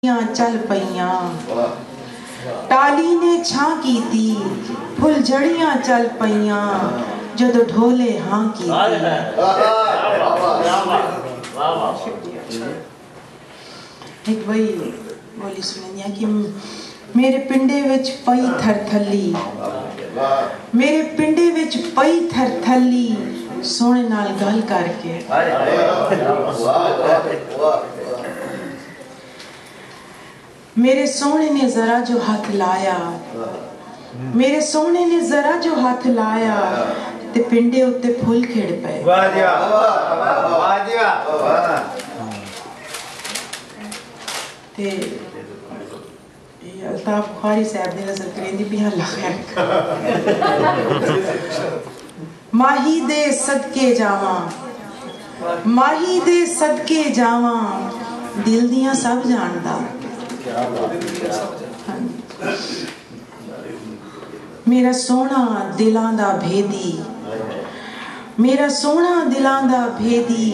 चल पईयां टाली ने छां कीती फुल जड़ियां चल पईयां जदों ढोले हां कीती। एक वही बोली सुनिया कि मेरे पिंडे विच पई थरथली, मेरे पिंडे विच पई थरथली सोने नाल गल करके। मेरे सोने ने जरा जो हाथ लाया, मेरे सोने ने जरा जो हाथ लाया ते पिंडे उत्ते फुल खिड़ पे। ते अल्ताफ बुखारी साहब ने नजर करेंदी भी अल्लाह खैर माही दे सदके जावा, माही दे सदके जावा दिल दियां सब जानदा। मेरा सोना दिलां दा भेदी, मेरा सोना दिलां दा भेदी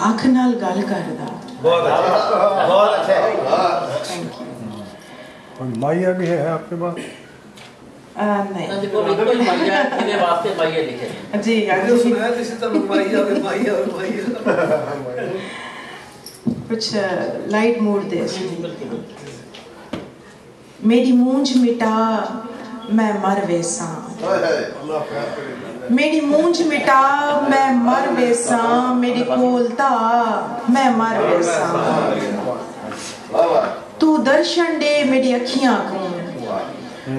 अख नाल गल करदा। बहुत अच्छा, बहुत अच्छा। Thank you. माइया भी है आपके पास? नहीं देखो बिल्कुल माइया मेरे वास्ते माइया लिखे जी जो सुनाया इसी तरह माइया और माइया और माइया कुछ लाइट मूड दे। मेरी मूंछ मिटा मैं मर वेसा, मेरी मूंछ मिटा मैं मर वेसा, मेरी कोलता मैं मर वेसा। तू दर्शन दे मेरी अखियां को,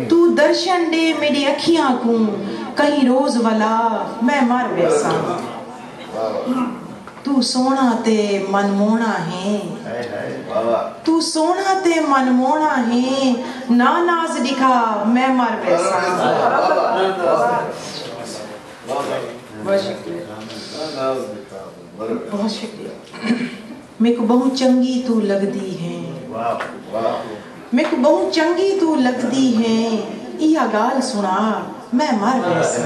तू दर्शन दे मेरी अखियां को, कहीं रोज वाला मैं मर वेसा। तू सोना ते मनमोहना है, तू सोना ते मनमोहना है, ना नाज दिखा मैं मर वैसा। बहुत शुक्रिया, बहुत शुक्रिया। मेरे को बहुत चंगी तू लगदी है, मेरे को बहुत चंगी तू लगदी है, इया गाल सुना मैं मर वैसा।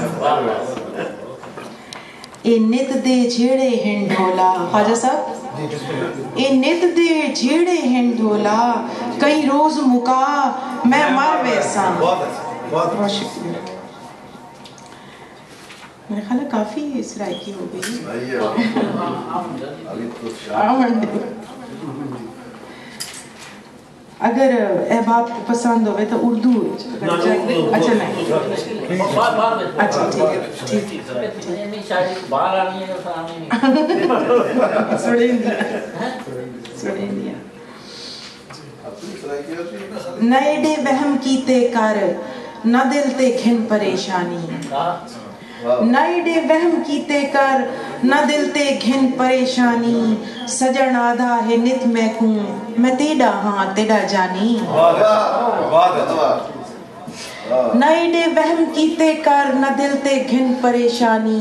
ए नित दे जेड़े हैं ढोला, ख्वाजा साहब ए नित दे जेड़े हैं ढोला, कई रोज मुका मैं मर वैसा। बहुत शुक्रिया। मेरे ख्याल काफी सराइकी हो गई। अगर अहबाब को पसंद होवे तो उर्दू अच्छा नहीं अच्छा ठीक है शायद बाहर आनी है तो सुनेंदिया नए डे वहम कीते कर न दिल ते घिन परेशानी, नए डे वहम कीते कर न दिल ते घिन परेशानी, सजन आधा है नित मैं कूं मैं तेड़ा हाँ तेड़ा जानी। नए डे वहम कीते कर न दिल ते घिन परेशानी,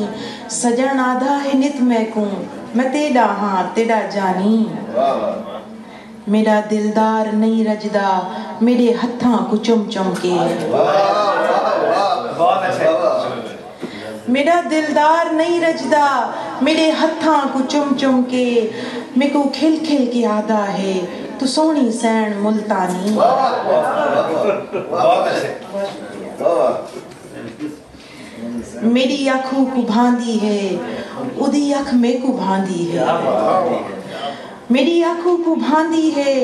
सजन आधा है नित मैं कूं मैं तेड़ा हाँ तेड़ा जानी। मेरा दिलदार नहीं रजदा मेरे हत्थां को चुम चुम के, मेरा दिलदार नहीं रजदा मेरे हत्थां को चुम चुम के, मेरे को खिल खिल के आदा है तू सोहनी सैन मुल्तानी। मेरी अखू को भांदी है उदी अख में को भांदी है, मेरी अखू को भांदी है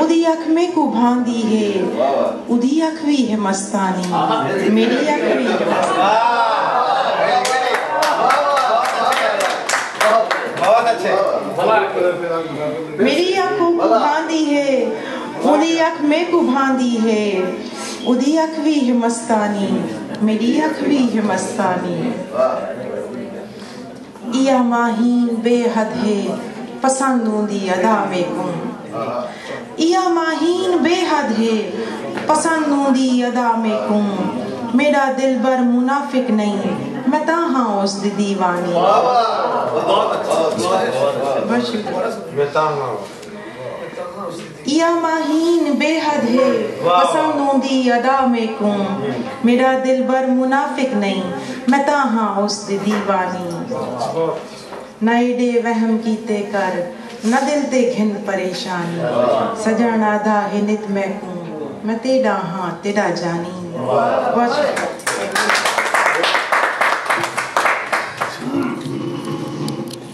उदी अख में को भांदी है, उदी अख भी है मस्तानी मेरी अख भी है मस्तानी। बहुत अच्छे। मेरी आंखों को भांदी है उदी अख में को भांदी है, उदी अख भी है मस्तानी मेरी अख भी है मस्तानी। इया माहीन बेहद है पसंदों दी अदा में को, इया माहीन बेहद है पसंदों दी अदा में को, मेरा दिल बर मुनाफिक नहीं मैं ताहां उस दी दीवानी। या माहीन बेहद है पसंदों दी अदा में को, मेरा दिल बर मुनाफिक नहीं मैं ताहां उस दी दीवानी। ना एडे वहम कीते कर न दिल ते घिन परेशानी सजण आधा है नित महकूम मैं तेरा हाँ तेरा जानी।